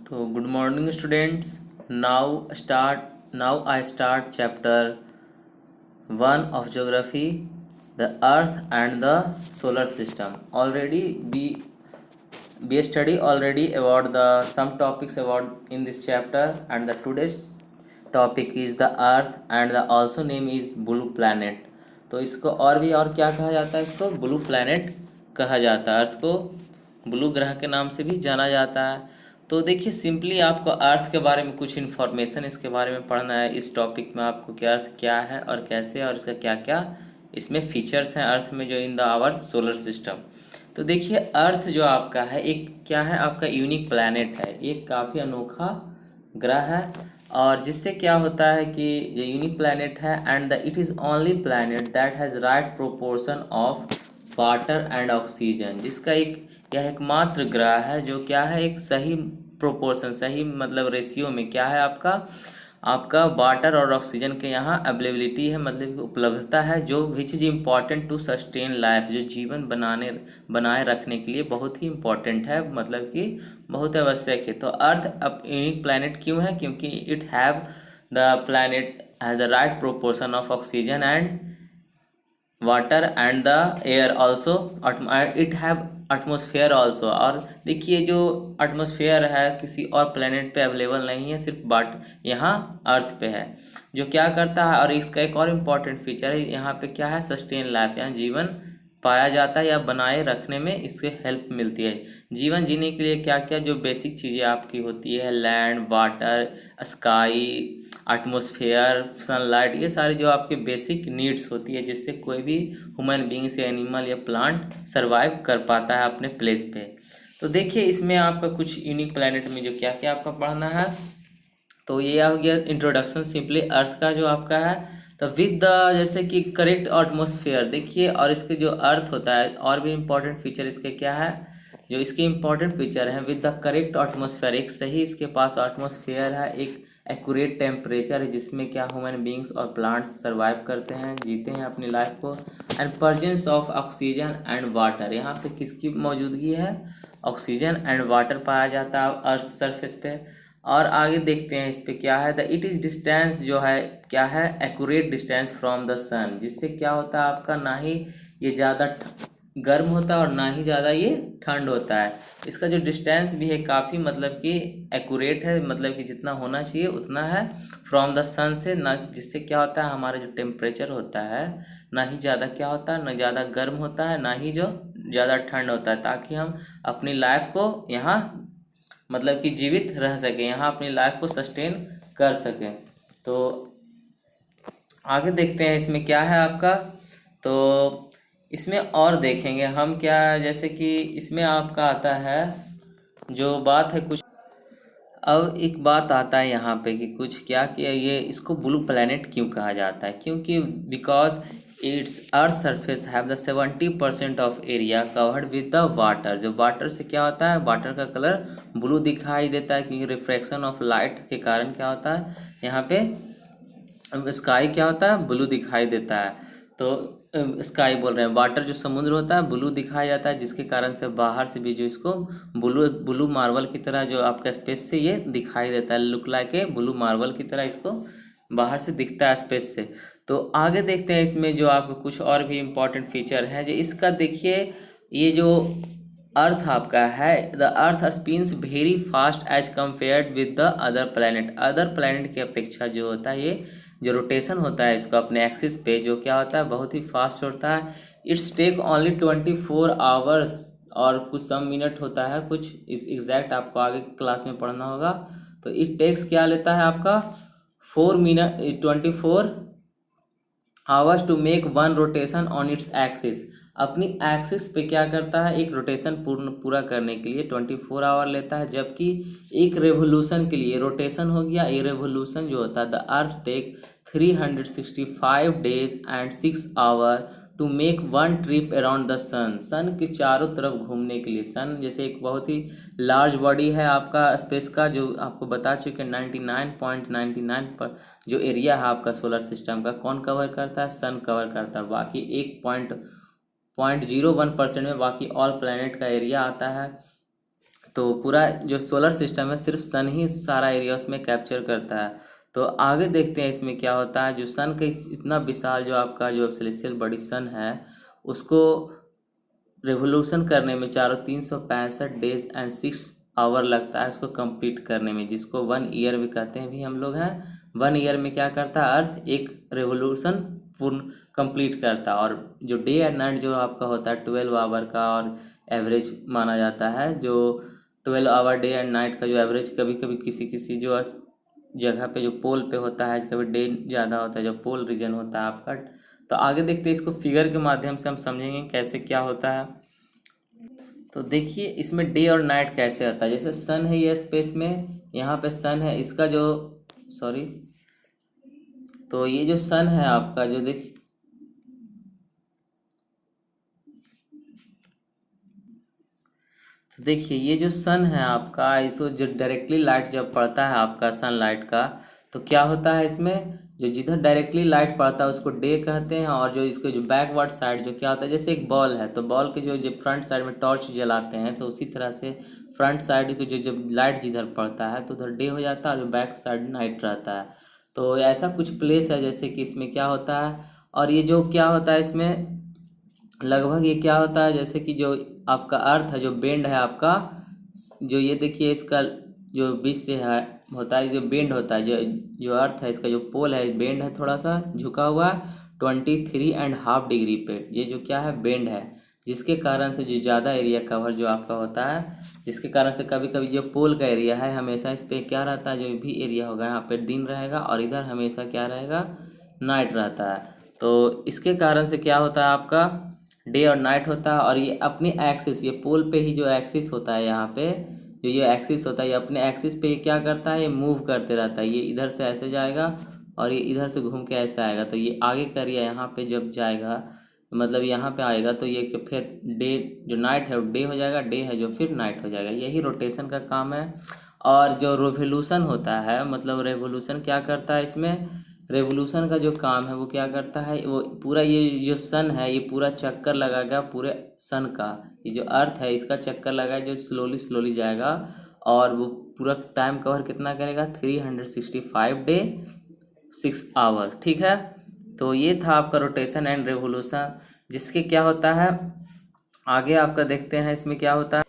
तो good morning students. Now I start chapter 1 of geography, the earth and the solar system. Already we study already about the some topics about in this chapter, and the today's topic is the earth and the also name is blue planet. तो इसको और क्या कहा जाता है, इसको blue planet कहा जाता है। अर्थ को ब्लू ग्रह के नाम से भी जाना जाता है। तो देखिए सिंपली आपको अर्थ के बारे में कुछ इन्फॉर्मेशन इसके बारे में पढ़ना है। इस टॉपिक में आपको क्या अर्थ क्या है और कैसे और इसका क्या क्या इसमें फीचर्स हैं अर्थ में जो in the our solar system. तो देखिए अर्थ जो आपका है एक क्या है, आपका यूनिक प्लैनेट है, एक काफ़ी अनोखा ग्रह है। और जिससे क्या होता है कि ये यूनिक प्लैनेट है and the it is only planet that has right proportion of water and oxygen. जिसका यह एकमात्र ग्रह है जो क्या है, एक सही प्रोपोर्शन, सही मतलब रेशियो में क्या है आपका वाटर और ऑक्सीजन के यहाँ अवेलेबिलिटी है, मतलब कि उपलब्धता है, जो which is important to sustain life, जो जीवन बनाए रखने के लिए बहुत ही इम्पॉर्टेंट है, मतलब कि बहुत आवश्यक है। तो अर्थ अब यूनिक प्लैनेट क्यों है, क्योंकि it have the planet has a right proportion of oxygen and water and the air also, it have atmosphere also. और देखिए जो एटमोसफेयर है किसी और प्लेनेट पे अवेलेबल नहीं है, सिर्फ बट यहाँ अर्थ पे है, जो क्या करता है। और इसका एक और इम्पॉर्टेंट फीचर है, यहाँ पे क्या है, सस्टेन लाइफ, यहाँ जीवन पाया जाता है या बनाए रखने में इससे हेल्प मिलती है। जीवन जीने के लिए क्या क्या जो बेसिक चीज़ें आपकी होती है, land, water, sky, atmosphere, sunlight, ये सारी जो आपके बेसिक नीड्स होती है, जिससे कोई भी ह्यूमन बींग्स या एनिमल या प्लांट सर्वाइव कर पाता है अपने प्लेस पे। तो देखिए इसमें आपका कुछ यूनिक प्लैनेट में जो क्या क्या आपका पढ़ना है। तो ये हो गया इंट्रोडक्शन सिंपली अर्थ का जो आपका है। तो विद द जैसे कि करेक्ट एटमॉस्फेयर, देखिए और इसके जो अर्थ होता है और भी इम्पोर्टेंट फीचर इसके क्या है, जो इसके इम्पोर्टेंट फीचर हैं, विद द करेक्ट एटमॉस्फेयर, एक सही इसके पास एटमॉस्फेयर है, एक एक्यूरेट टेम्परेचर है, जिसमें क्या ह्यूमन बींग्स और प्लांट्स सर्वाइव करते हैं, जीते हैं अपनी लाइफ को। And presence of oxygen and water, यहाँ पे किसकी मौजूदगी है, ऑक्सीजन एंड वाटर पाया जाता है अर्थ सरफेस पे। और आगे देखते हैं इस पे क्या है, द इट इज़ डिस्टेंस जो है क्या है, एक्यूरेट डिस्टेंस फ्रॉम द सन, जिससे क्या होता है आपका ना ही ये ज़्यादा गर्म होता है और ना ही ज़्यादा ये ठंड होता है। इसका जो डिस्टेंस भी है काफ़ी मतलब कि एक्यूरेट है, मतलब कि जितना होना चाहिए उतना है फ्रॉम द सन से, ना जिससे क्या होता है हमारा जो टेम्परेचर होता है ना ही ज़्यादा क्या होता है, ना ज़्यादा गर्म होता है, ना ही जो ज़्यादा ठंड होता है, ताकि हम अपनी लाइफ को यहाँ मतलब कि जीवित रह सकें, यहाँ अपनी लाइफ को सस्टेन कर सकें। तो आगे देखते हैं इसमें क्या है आपका। तो इसमें और देखेंगे हम क्या, जैसे कि इसमें आपका आता है जो बात है कुछ, अब एक बात आता है यहाँ पे कि कुछ क्या कि ये इसको ब्लू प्लैनेट क्यों कहा जाता है, क्योंकि because it's earth surface have the 70% of area covered with the water. जो वाटर से क्या होता है, वाटर का कलर ब्लू दिखाई देता है, क्योंकि रिफ्रैक्शन ऑफ लाइट के कारण क्या होता है यहाँ पे स्काई क्या होता है, ब्लू दिखाई देता है। तो स्काई बोल रहे हैं, वाटर जो समुद्र होता है ब्लू दिखाया जाता है, जिसके कारण से बाहर से भी जो इसको ब्लू ब्लू मार्बल की तरह जो आपका स्पेस से ये दिखाई देता है, look like a blue marble की तरह इसको बाहर से दिखता है स्पेस से। तो आगे देखते हैं इसमें जो आपको कुछ और भी इम्पोर्टेंट फीचर है जो इसका, देखिए ये जो अर्थ आपका है, the earth spins very fast as compared with the other planet की अपेक्षा जो होता है ये जो रोटेशन होता है इसको अपने एक्सिस पे, जो क्या होता है बहुत ही फास्ट होता है। इट्स टेक ओनली 24 आवर्स, और कुछ सम मिनट होता है कुछ, इस एग्जैक्ट आपको आगे की क्लास में पढ़ना होगा। तो इट टेक्स क्या लेता है आपका 24 hours to make one rotation on its axis. अपनी एक्सिस पे क्या करता है, एक रोटेशन पूरा करने के लिए 24 आवर लेता है, जबकि एक रेवोल्यूशन के लिए, रोटेशन हो गया, ये रेवोल्यूशन जो होता है, the earth take 365 days and 6 hour to make one trip around the sun. Sun के चारों तरफ घूमने के लिए, सन जैसे एक बहुत ही लार्ज बॉडी है आपका स्पेस का, जो आपको बता चुके 99.99 पर जो एरिया है आपका सोलर सिस्टम का कौन कवर करता है, सन कवर करता है। बाकी 1.01% में बाकी ऑल प्लैनेट का एरिया आता है। तो पूरा जो सोलर सिस्टम है सिर्फ सन ही सारा एरिया उसमें कैप्चर करता है। तो आगे देखते हैं इसमें क्या होता है। जो सन का इतना विशाल जो आपका जो सेलेस्टियल बॉडी सन है उसको रेवोल्यूशन करने में चारों 365 डेज एंड 6 आवर लगता है उसको कंप्लीट करने में, जिसको 1 ईयर भी कहते हैं भी हम लोग हैं। 1 ईयर में क्या करता है अर्थ एक रेवोल्यूशन पूर्ण कंप्लीट करता है। और जो डे एंड नाइट जो आपका होता है 12 आवर का और एवरेज माना जाता है। जो 12 आवर डे एंड नाइट का जो एवरेज कभी कभी किसी किसी जो जगह पे जो पोल पे होता है, कभी डे ज़्यादा होता है जो पोल रीजन होता है आपका। तो आगे देखते हैं इसको फिगर के माध्यम से हम समझेंगे कैसे क्या होता है। तो देखिए इसमें डे और नाइट कैसे आता है। जैसे सन है ये स्पेस में, यहाँ पे सन है इसका जो सॉरी, तो ये जो सन है आपका जो तो देखिए ये जो सन है आपका, इसको जो डायरेक्टली लाइट जब पड़ता है आपका सनलाइट का, तो क्या होता है इसमें जो जिधर डायरेक्टली लाइट पड़ता है उसको डे कहते हैं। और जो इसके जो बैकवर्ड साइड जो क्या होता है, जैसे एक बॉल है तो बॉल के जो फ्रंट साइड में टॉर्च जलाते हैं, तो उसी तरह से फ्रंट साइड की जो जब लाइट जिधर पड़ता है तो उधर डे हो जाता है और जो बैक साइड नाइट रहता है। तो ऐसा कुछ प्लेस है जैसे कि इसमें क्या होता है। और ये जो क्या होता है इसमें लगभग ये क्या होता है, जैसे कि जो आपका अर्थ है जो बेंड है आपका, जो ये देखिए इसका जो बीच से है होता है जो बेंड होता है, जो जो अर्थ है इसका जो पोल है बेंड है थोड़ा सा झुका हुआ 23.5 डिग्री पे। ये जो क्या है बेंड है, जिसके कारण से जो ज़्यादा एरिया कवर जो आपका होता है, जिसके कारण से कभी कभी जो पोल का एरिया है हमेशा इस पर क्या रहता है, जो भी एरिया होगा यहाँ पे दिन रहेगा और इधर हमेशा क्या रहेगा नाइट रहता है। तो इसके कारण से क्या होता है आपका डे और नाइट होता है। और ये अपनी एक्सिस, ये पोल पे ही जो एक्सिस होता है यहाँ पे, जो ये एक्सिस होता है ये अपने एक्सिस पे क्या करता है, ये मूव करते रहता है। ये इधर से ऐसे जाएगा और ये इधर से घूम के ऐसे आएगा। तो ये आगे करिए यहाँ पे जब जाएगा मतलब यहाँ पे आएगा तो ये फिर डे जो नाइट है वो डे हो जाएगा, डे है जो फिर नाइट हो जाएगा। यही रोटेशन का काम है। और जो रिवोल्यूशन होता है मतलब रेवोल्यूशन क्या करता है इसमें, रेवोल्यूशन का जो काम है वो क्या करता है, वो पूरा ये जो सन है ये पूरा चक्कर लगाएगा पूरे सन का। ये जो अर्थ है इसका चक्कर लगाएगा जो स्लोली स्लोली जाएगा और वो पूरा टाइम कवर कितना करेगा 365 डे 6 आवर। ठीक है, तो ये था आपका रोटेशन एंड रेवोल्यूशन। जिसके क्या होता है आगे आपका देखते हैं इसमें क्या होता है।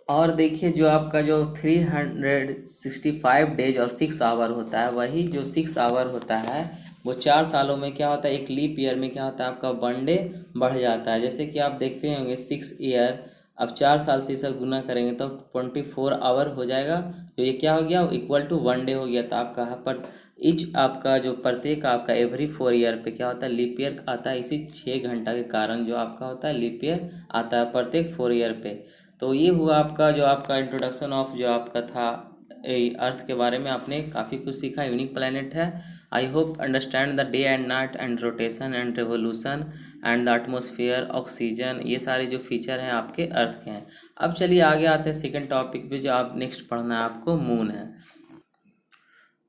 और देखिए जो आपका जो 365 डेज और 6 आवर होता है, वही जो 6 आवर होता है वो 4 सालों में क्या होता है, एक लीप ईयर में क्या होता है आपका 1 डे बढ़ जाता है। जैसे कि आप देखते होंगे 6 ईयर, अब 4 साल से इसे गुना करेंगे तो 24 आवर हो जाएगा। तो ये क्या हो गया इक्वल टू 1 डे हो गया। तो आपका पर इच आपका जो प्रत्येक आपका एवरी 4 ईयर पे क्या होता है लीप ईयर आता है। इसी 6 घंटा के कारण जो आपका होता है लीप ईयर आता है प्रत्येक 4 ईयर पे। तो ये हुआ आपका जो आपका इंट्रोडक्शन ऑफ जो आपका था अर्थ के बारे में। आपने काफ़ी कुछ सीखा, यूनिक प्लैनेट है। I hope understand the day and night and rotation and revolution and the atmosphere oxygen, ये सारे जो फीचर हैं आपके अर्थ के हैं। अब चलिए आगे आते हैं सेकंड टॉपिक पे जो आप नेक्स्ट पढ़ना है आपको मून है।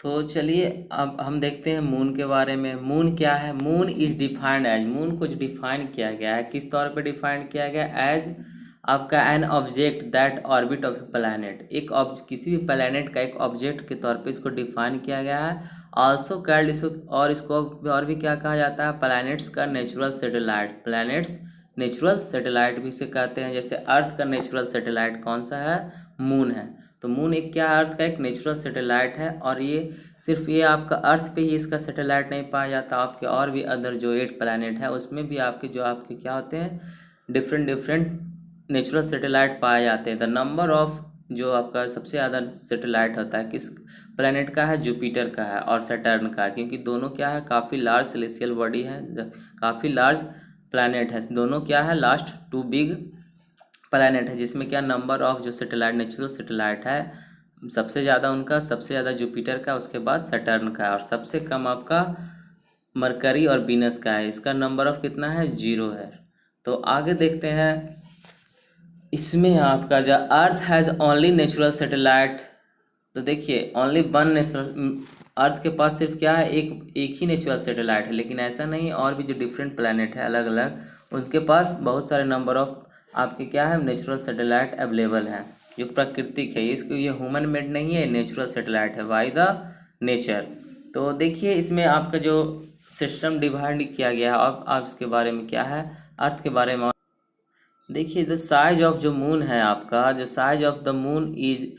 तो चलिए अब हम देखते हैं मून के बारे में। मून क्या है, moon is defined as, moon को डिफाइन किया गया है किस तौर पे डिफाइन किया गया एज आपका an object that orbit of A planet, एक किसी भी प्लैनेट का एक ऑब्जेक्ट के तौर पे इसको डिफाइन किया गया है। आल्सो कॉल्ड इसको और भी क्या कहा जाता है प्लैनेट्स का natural satellite, planets natural satellite भी इसे कहते हैं। जैसे अर्थ का नेचुरल सैटेलाइट कौन सा है, मून है। तो मून एक क्या है, अर्थ का एक नेचुरल सैटेलाइट है। और ये सिर्फ ये आपका अर्थ पे ही इसका सैटेलाइट नहीं पाया जाता, आपके और भी अदर जो 8 प्लैनेट है उसमें भी आपके जो आपके क्या होते हैं डिफरेंट डिफरेंट नेचुरल सैटेलाइट पाए जाते हैं। द नंबर ऑफ जो आपका सबसे ज़्यादा सैटेलाइट होता है किस प्लैनेट का है, जुपिटर का है और सैटर्न का है, क्योंकि दोनों क्या है काफ़ी लार्ज सेलेस्टियल बॉडी है, काफ़ी लार्ज प्लैनेट है। दोनों क्या है लास्ट 2 बिग प्लैनेट है, जिसमें क्या नंबर ऑफ जो सैटेलाइट नेचुरल सैटेलाइट है सबसे ज़्यादा उनका, सबसे ज़्यादा जुपिटर का, उसके बाद सैटर्न का है और सबसे कम आपका मरकरी और वीनस का है। इसका नंबर ऑफ कितना है 0 है। तो आगे देखते हैं इसमें आपका जो अर्थ हैज़ ओनली नेचुरल सैटेलाइट। तो देखिए ओनली वन नेचुरल, अर्थ के पास सिर्फ क्या है एक ही नेचुरल सैटेलाइट है, लेकिन ऐसा नहीं, और भी जो डिफरेंट प्लैनेट है अलग अलग उनके पास बहुत सारे नंबर ऑफ आपके क्या है नेचुरल सैटेलाइट अवेलेबल हैं। जो प्राकृतिक है, इसको ये ह्यूमन मेड नहीं है, नेचुरल सैटेलाइट है बाय द नेचर। तो देखिए इसमें आपका जो सिस्टम डिवाइड किया गया है, अब आप इसके बारे में क्या है, अर्थ के बारे में देखिए। द साइज ऑफ जो मून है आपका, जो size of the moon is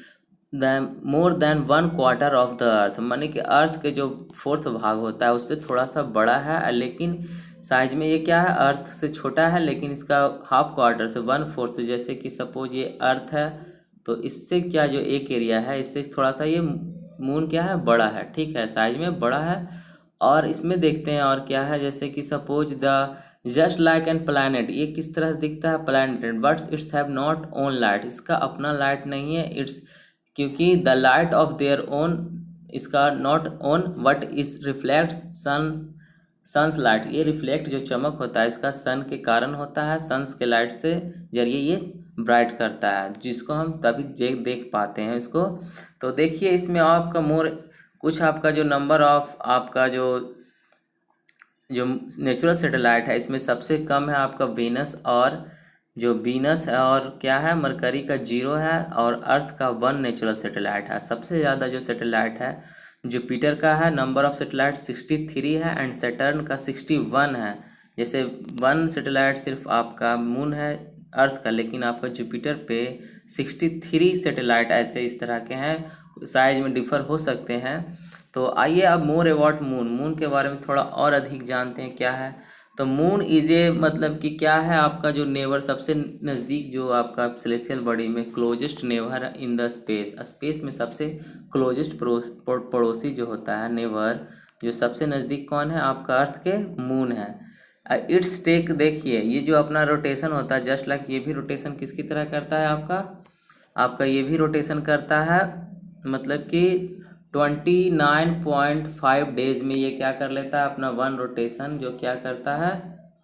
than more than 1/4 of the earth, माने कि अर्थ के जो फोर्थ भाग होता है उससे थोड़ा सा बड़ा है, लेकिन साइज में ये क्या है, अर्थ से छोटा है, लेकिन इसका हाफ क्वार्टर से 1/4 से, जैसे कि सपोज ये अर्थ है तो इससे क्या जो एक एरिया है इससे थोड़ा सा ये मून क्या है, बड़ा है, ठीक है, साइज में बड़ा है। और इसमें देखते हैं और क्या है, जैसे कि suppose the just like an planet, ये किस तरह से दिखता है, planet, but it's have not own light, इसका अपना लाइट नहीं है, इट्स क्योंकि the light of their own, इसका नॉट ओन बट इस रिफ्लेक्ट सन्स लाइट, ये रिफ्लेक्ट जो चमक होता है इसका सन के कारण होता है, सन्स के लाइट से जरिए ये ब्राइट करता है, जिसको हम तभी देख पाते हैं इसको। तो देखिए इसमें आपका मोर कुछ आपका जो नंबर ऑफ आपका जो नेचुरल सैटेलाइट है इसमें सबसे कम है आपका वीनस, और जो वीनस है और क्या है, मरकरी का 0 है, और अर्थ का 1 नेचुरल सैटेलाइट है। सबसे ज़्यादा जो सैटेलाइट है जुपिटर का है, नंबर ऑफ सैटेलाइट 63 है, एंड सैटर्न का 61 है। जैसे 1 सैटेलाइट सिर्फ आपका मून है अर्थ का, लेकिन आपका जुपिटर पे 63 सैटेलाइट ऐसे इस तरह के हैं, साइज में डिफर हो सकते हैं। तो आइए अब मोर अबाउट मून, मून के बारे में थोड़ा और अधिक जानते हैं क्या है। तो मून इज ए मतलब कि क्या है, आपका जो नेवर सबसे नज़दीक जो आपका सेलेस्टियल बॉडी में closest never in the space, space में सबसे क्लोजेस्ट पड़ोसी जो होता है नेवर, जो सबसे नज़दीक कौन है, आपका अर्थ के मून है। इट्स टेक, देखिए ये जो अपना रोटेशन होता है जस्ट लाइक, ये भी रोटेशन किसकी तरह करता है, आपका ये भी रोटेशन करता है, मतलब कि 29.5 डेज में ये क्या कर लेता है, अपना 1 रोटेशन जो क्या करता है,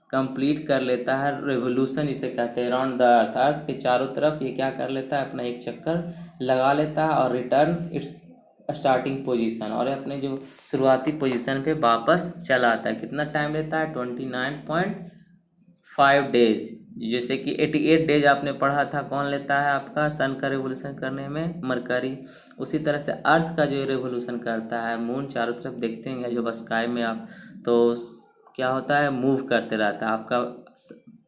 कंप्लीट कर लेता है, रेवोल्यूशन इसे कहते हैं, अराउंड द अर्थ, अर्थ के चारों तरफ ये क्या कर लेता है, अपना एक चक्कर लगा लेता है, और रिटर्न इट्स स्टार्टिंग पोजीशन, और अपने जो शुरुआती पोजीशन पे वापस चला आता है। कितना टाइम लेता है, 29.5 डेज, जैसे कि 88 डेज आपने पढ़ा था, कौन लेता है, आपका सन का रेवोल्यूशन करने में, मरकरी। उसी तरह से अर्थ का जो रेवोल्यूशन करता है, मून चारों तरफ देखते हैं जब स्काई में आप, तो क्या होता है, मूव करते रहता है, आपका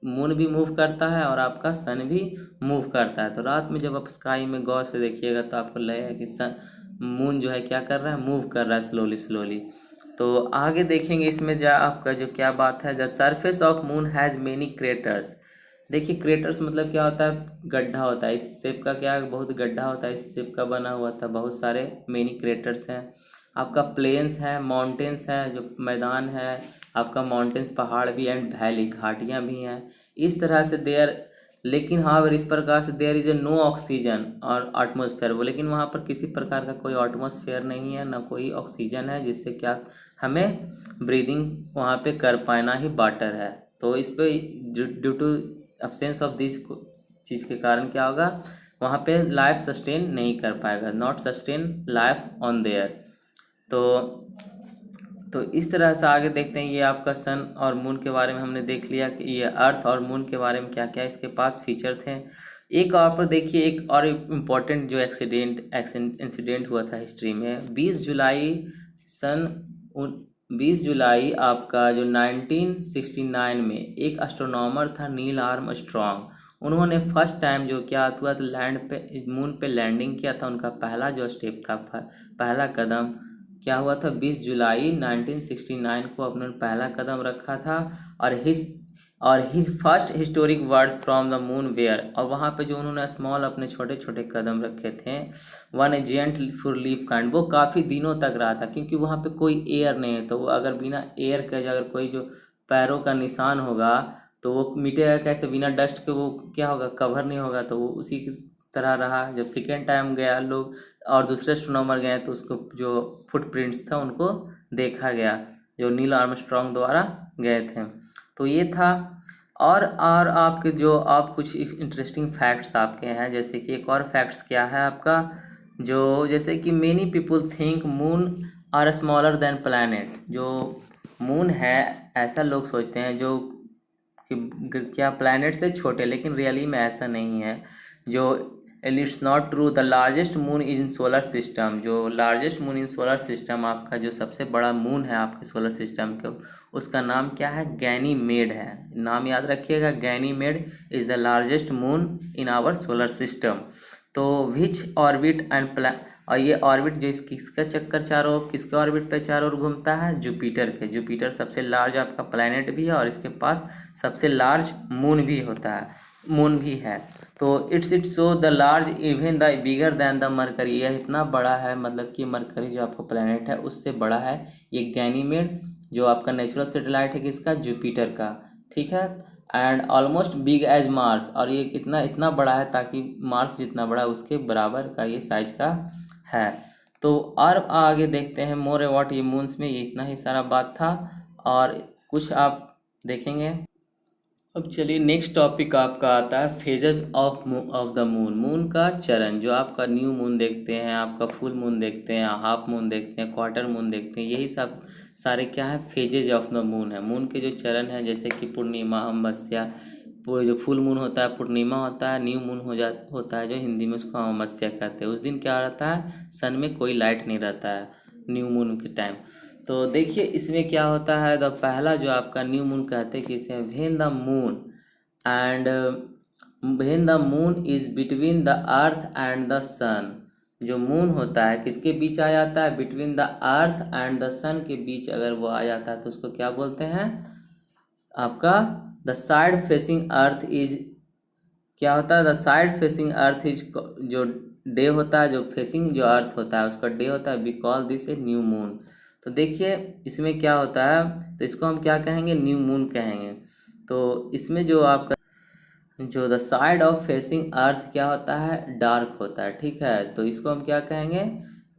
मून भी मूव करता है और आपका सन भी मूव करता है। तो रात में जब आप स्काई में गौर से देखिएगा तो आपको लगेगा कि सन मून जो है क्या कर रहा है, मूव कर रहा है स्लोली स्लोली। तो आगे देखेंगे इसमें जो आपका जो क्या बात है, the surface of moon has many craters. देखिए क्रेटर्स मतलब क्या होता है, गड्ढा होता है, इस शेप का क्या बहुत गड्ढा होता है, इस शेप का बना हुआ था, बहुत सारे मेनी क्रेटर्स हैं। आपका प्लेन्स है, माउंटेन्स है, जो मैदान है, आपका माउंटेन्स पहाड़ भी, एंड वैली घाटियाँ भी हैं, इस तरह से देयर, लेकिन हाँ इस प्रकार से there is a no oxygen और एटमॉस्फेयर, वो लेकिन वहाँ पर किसी प्रकार का कोई एटमॉस्फेयर नहीं है, ना कोई ऑक्सीजन है, जिससे क्या हमें ब्रीदिंग वहाँ पे कर पाए, ना ही वाटर है। तो इस पे due to absence of this चीज़ के कारण क्या होगा, वहाँ पे लाइफ सस्टेन नहीं कर पाएगा, not sustain life on their. तो इस तरह से आगे देखते हैं, ये आपका सन और मून के बारे में हमने देख लिया कि ये अर्थ और मून के बारे में क्या क्या इसके पास फीचर थे। एक और पर देखिए, एक और इम्पोर्टेंट जो इंसिडेंट हुआ था हिस्ट्री में, 20 जुलाई आपका जो 1969 में एक एस्ट्रोनॉमर था नील आर्मस्ट्रॉन्ग, उन्होंने फर्स्ट टाइम जो क्या हुआ था, लैंड पे मून पे लैंडिंग किया था। उनका पहला जो स्टेप था, पहला कदम क्या हुआ था, 20 जुलाई 1969 को अपने पहला कदम रखा था, और his first historic words from the moon where, और वहाँ पे जो उन्होंने स्मॉल अपने छोटे छोटे कदम रखे थे, one agent for leave kind, वो काफ़ी दिनों तक रहा था, क्योंकि वहाँ पे कोई एयर नहीं है, तो वो अगर बिना एयर के अगर कोई जो पैरों का निशान होगा तो वो मिटेगा कैसे, बिना डस्ट के वो क्या होगा, कवर नहीं होगा। तो वो उसी की तरह रहा। जब सेकेंड टाइम गया लोग और दूसरे एस्ट्रोनॉमर गए तो उसको जो फुटप्रिंट्स था उनको देखा गया, जो नील आर्मस्ट्रॉन्ग द्वारा गए थे। तो ये था। और आपके जो आप कुछ इंटरेस्टिंग फैक्ट्स आपके हैं, जैसे कि एक और फैक्ट्स क्या है आपका, जो जैसे कि many people think moon are smaller than planet, जो मून है ऐसा लोग सोचते हैं जो कि क्या प्लैनेट से छोटे, लेकिन रियली में ऐसा नहीं है। जो and it's not true, the largest moon is in solar system. जो largest moon in solar system, आपका जो सबसे बड़ा मून है आपके सोलर सिस्टम के, उसका नाम क्या है? गैनीमेड है। नाम याद रखिएगा, Ganymede is the largest moon in our solar system. तो विच ऑर्बिट एंड और ये ऑर्बिट जो किसका चक्कर चारों, किसके ऑर्बिट पे चारों ओर घूमता है? जुपिटर के। जुपिटर सबसे लार्ज आपका प्लैनेट भी है और इसके पास सबसे लार्ज मून भी होता है, मून भी है। तो it's so the large even the bigger than the mercury, यह इतना बड़ा है, मतलब कि मरकरी जो आपका प्लैनेट है उससे बड़ा है ये गैनीमेड, जो आपका नेचुरल सैटेलाइट है किसका? जुपिटर का, ठीक है। And almost big as Mars, और ये इतना इतना बड़ा है ताकि मार्स जितना बड़ा है उसके बराबर का ये साइज का है। तो और आगे देखते हैं मोर अबाउट ये मून्स में, ये इतना ही सारा बात था और कुछ आप देखेंगे। अब चलिए नेक्स्ट टॉपिक आपका आता है phases of the moon. Moon का चरण, जो आपका न्यू मून देखते हैं, आपका फुल मून देखते हैं, हाफ मून देखते हैं, क्वार्टर मून देखते हैं, यही सब सारे क्या है? फेजेज ऑफ द मून है। मून के जो चरण है, जैसे कि पूर्णिमा, अमावस्या, पूरे जो फुल मून होता है पूर्णिमा होता है, न्यू मून होता है जो हिंदी में उसको अमावस्या कहते हैं। उस दिन क्या रहता है? सन में कोई लाइट नहीं रहता है न्यू मून के टाइम। तो देखिए इसमें क्या होता है, द पहला जो आपका न्यू मून कहते हैं कि इसे when the moon and when the moon is between the earth and the sun. जो मून होता है किसके बीच आ जाता है? Between the earth and the sun के बीच अगर वो आ जाता है तो उसको क्या बोलते हैं? आपका the side facing earth is, क्या होता है? The side facing earth is, जो डे होता है, जो फेसिंग जो अर्थ होता है उसका डे होता है, we call this a new moon. तो देखिए इसमें क्या होता है, तो इसको हम क्या कहेंगे? न्यू मून कहेंगे। तो इसमें जो आपका जो द साइड ऑफ फेसिंग अर्थ क्या होता है? डार्क होता है, ठीक है। तो इसको हम क्या कहेंगे?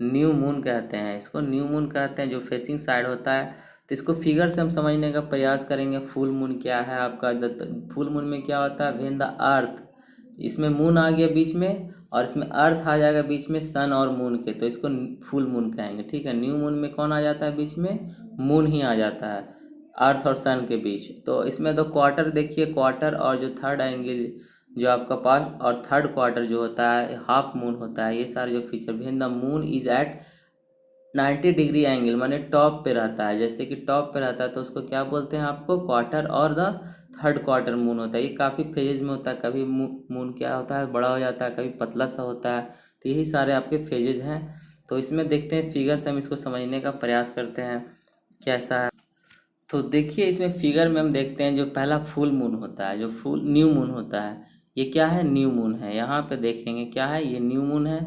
न्यू मून कहते हैं, इसको न्यू मून कहते हैं, जो फेसिंग साइड होता है। तो इसको फिगर से हम समझने का प्रयास करेंगे। फुल मून क्या है आपका? फुल मून में क्या होता है? व्हेन द अर्थ, इसमें मून आ गया बीच में और इसमें अर्थ आ जाएगा बीच में सन और मून के, तो इसको फुल मून कहेंगे, ठीक है। न्यू मून में कौन आ जाता है बीच में? मून ही आ जाता है अर्थ और सन के बीच। तो इसमें तो क्वार्टर देखिए, क्वार्टर और जो थर्ड एंगल जो आपका पास और थर्ड क्वार्टर जो होता है, हाफ मून होता है, ये सारे जो feature. When the moon is at 90 degree angle, माने टॉप पे रहता है, जैसे कि टॉप पे रहता है तो उसको क्या बोलते हैं आपको? क्वार्टर और द थर्ड क्वार्टर मून होता है। ये काफ़ी फेजेज में होता है, कभी मून क्या होता है? बड़ा हो जाता है, कभी पतला सा होता है। तो यही सारे आपके फेजेज हैं। तो इसमें देखते हैं फिगर से हम इसको समझने का प्रयास करते हैं कैसा है। तो देखिए इसमें फिगर में हम देखते हैं जो पहला फुल मून होता है, जो फुल न्यू मून होता है, ये क्या है? न्यू मून है। यहाँ पे देखेंगे क्या है? ये न्यू मून है।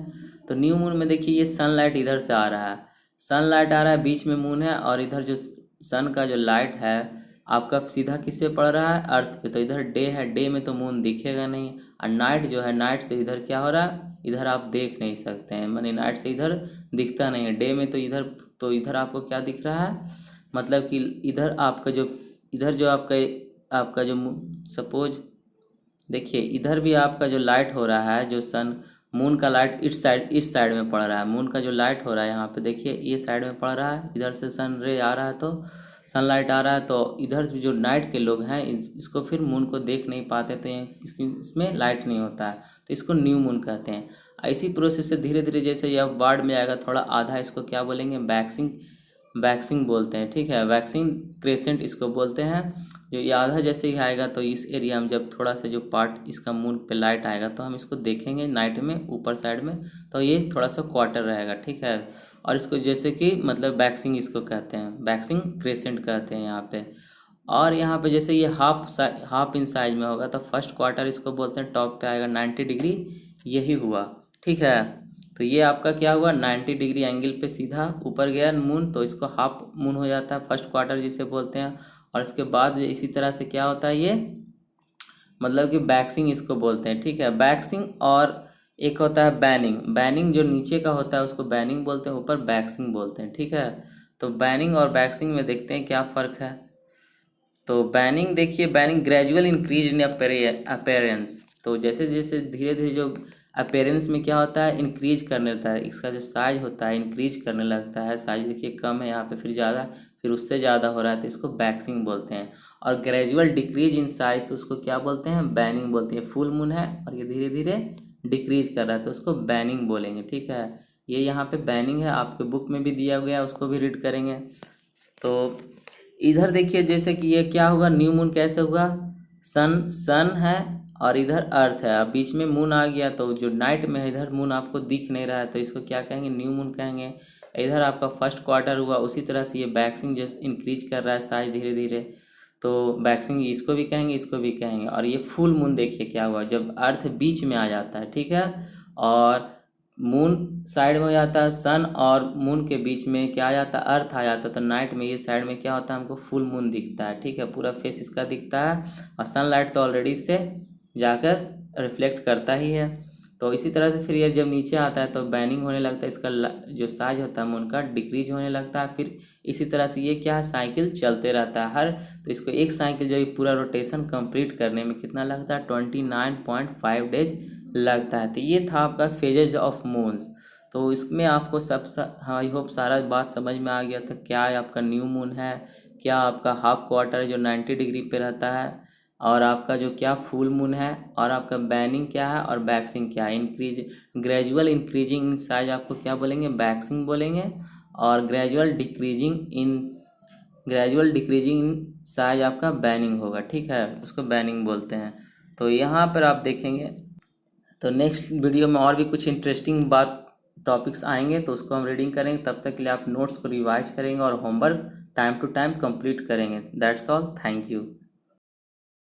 तो न्यू मून में देखिए ये सनलाइट इधर से आ रहा है, सनलाइट आ रहा है, बीच में मून है और इधर जो सन का जो लाइट है आपका सीधा किस पे पड़ रहा है? अर्थ पे। तो इधर डे है, डे में तो मून दिखेगा नहीं। और नाइट जो है, नाइट से इधर क्या हो रहा है? इधर आप देख नहीं सकते हैं, माने नाइट से इधर दिखता नहीं है। डे में तो इधर आपको क्या दिख रहा है? मतलब कि इधर आपका जो, इधर जो आपका जो सपोज देखिए इधर भी आपका जो लाइट हो रहा है, जो सन मून का लाइट इस साइड में पड़ रहा है। मून का जो लाइट हो रहा है यहाँ पे देखिए ये साइड में पड़ रहा है, इधर से सन रे आ रहा है, तो सनलाइट आ रहा है। तो इधर से जो नाइट के लोग हैं इसको फिर मून को देख नहीं पाते, तो इसमें लाइट नहीं होता है, तो इसको न्यू मून कहते हैं। इसी प्रोसेस से धीरे धीरे जैसे यह वर्ड में आएगा थोड़ा आधा, इसको क्या बोलेंगे? वैक्सिंग, वैक्सिंग बोलते हैं, ठीक है। वैक्सिंग क्रेसेंट इसको बोलते हैं। जो ये आधा जैसे ही आएगा तो इस एरिया में जब थोड़ा सा जो पार्ट इसका मून पे लाइट आएगा तो हम इसको देखेंगे नाइट में ऊपर साइड में, तो ये थोड़ा सा क्वार्टर रहेगा, ठीक है। और इसको जैसे कि मतलब वैक्सिंग इसको कहते हैं, वैक्सिंग क्रेसेंट कहते हैं यहाँ पे। और यहाँ पे जैसे ये हाफ इन साइज में होगा तो फर्स्ट क्वार्टर इसको बोलते हैं, टॉप पे आएगा 90 डिग्री, यही हुआ, ठीक है। तो ये आपका क्या हुआ? 90 डिग्री एंगल पे सीधा ऊपर गया मून, तो इसको हाफ मून हो जाता है, फर्स्ट क्वार्टर जिसे बोलते हैं। और इसके बाद इसी तरह से क्या होता है ये, मतलब कि बैक्सिंग इसको बोलते हैं, ठीक है। बैक्सिंग और एक होता है बैनिंग। बैनिंग जो नीचे का होता है उसको बैनिंग बोलते हैं, ऊपर बैक्सिंग बोलते हैं, ठीक है। तो बैनिंग और बैक्सिंग में देखते हैं क्या फ़र्क है। तो बैनिंग देखिए, banning gradual increase in appearance. तो जैसे जैसे धीरे धीरे जो अपेरेंस में क्या होता है? इंक्रीज करने लगता है, इसका जो साइज होता है इंक्रीज करने लगता है। साइज देखिए कम है यहाँ पे, फिर ज़्यादा, फिर उससे ज़्यादा हो रहा है, तो इसको बैक्सिंग बोलते हैं। और ग्रेजुअल डिक्रीज इन साइज तो उसको क्या बोलते हैं? बैनिंग बोलते हैं। फुल मून है और ये धीरे धीरे डिक्रीज कर रहा है तो उसको बैनिंग बोलेंगे। ठीक है, ये यहाँ पे बैनिंग है, आपके बुक में भी दिया गया है, उसको भी रीड करेंगे। तो इधर देखिए जैसे कि ये क्या होगा, न्यू मून कैसे होगा, सन है और इधर अर्थ है, अब बीच में मून आ गया तो जो नाइट में है इधर मून आपको दिख नहीं रहा है तो इसको क्या कहेंगे, न्यू मून कहेंगे। इधर आपका फर्स्ट क्वार्टर हुआ, उसी तरह से ये वैक्सिंग जैसे इंक्रीज कर रहा है साइज धीरे धीरे, तो वैक्सिंग इसको भी कहेंगे, इसको भी कहेंगे। और ये फुल मून देखिए क्या हुआ, जब अर्थ बीच में आ जाता है, ठीक है, और मून साइड में हो जाता है, सन और मून के बीच में क्या आ जाता है, अर्थ आ जाता है, तो नाइट में ये साइड में क्या होता है, हमको फुल मून दिखता है। ठीक है, पूरा फेस इसका दिखता है और सनलाइट तो ऑलरेडी इससे जाकर रिफ्लेक्ट करता ही है। तो इसी तरह से फिर ये जब नीचे आता है तो बैनिंग होने लगता है, इसका जो साइज होता है मून का डिक्रीज होने लगता है। फिर इसी तरह से ये क्या है, साइकिल चलते रहता है हर, तो इसको एक साइकिल जो ये पूरा रोटेशन कंप्लीट करने में कितना लगता है, 29.5 डेज लगता है। तो ये था आपका फेजेज ऑफ मून्स। तो इसमें आपको सब आई होप सारा बात समझ में आ गया था, क्या है आपका न्यू मून है, क्या आपका हाफ क्वार्टर जो 90 डिग्री पे रहता है, और आपका जो क्या फुल मून है, और आपका बैनिंग क्या है और वैक्सिंग क्या है, increase gradual increasing in size आपको क्या बोलेंगे, वैक्सिंग बोलेंगे, और ग्रेजुअल डिक्रीजिंग इन साइज आपका बैनिंग होगा। ठीक है, उसको बैनिंग बोलते हैं। तो यहाँ पर आप देखेंगे तो नेक्स्ट वीडियो में और भी कुछ इंटरेस्टिंग बात टॉपिक्स आएंगे तो उसको हम रीडिंग करेंगे। तब तक के लिए आप नोट्स को रिवाइज करेंगे और homework time to time complete करेंगे। That's all, thank you.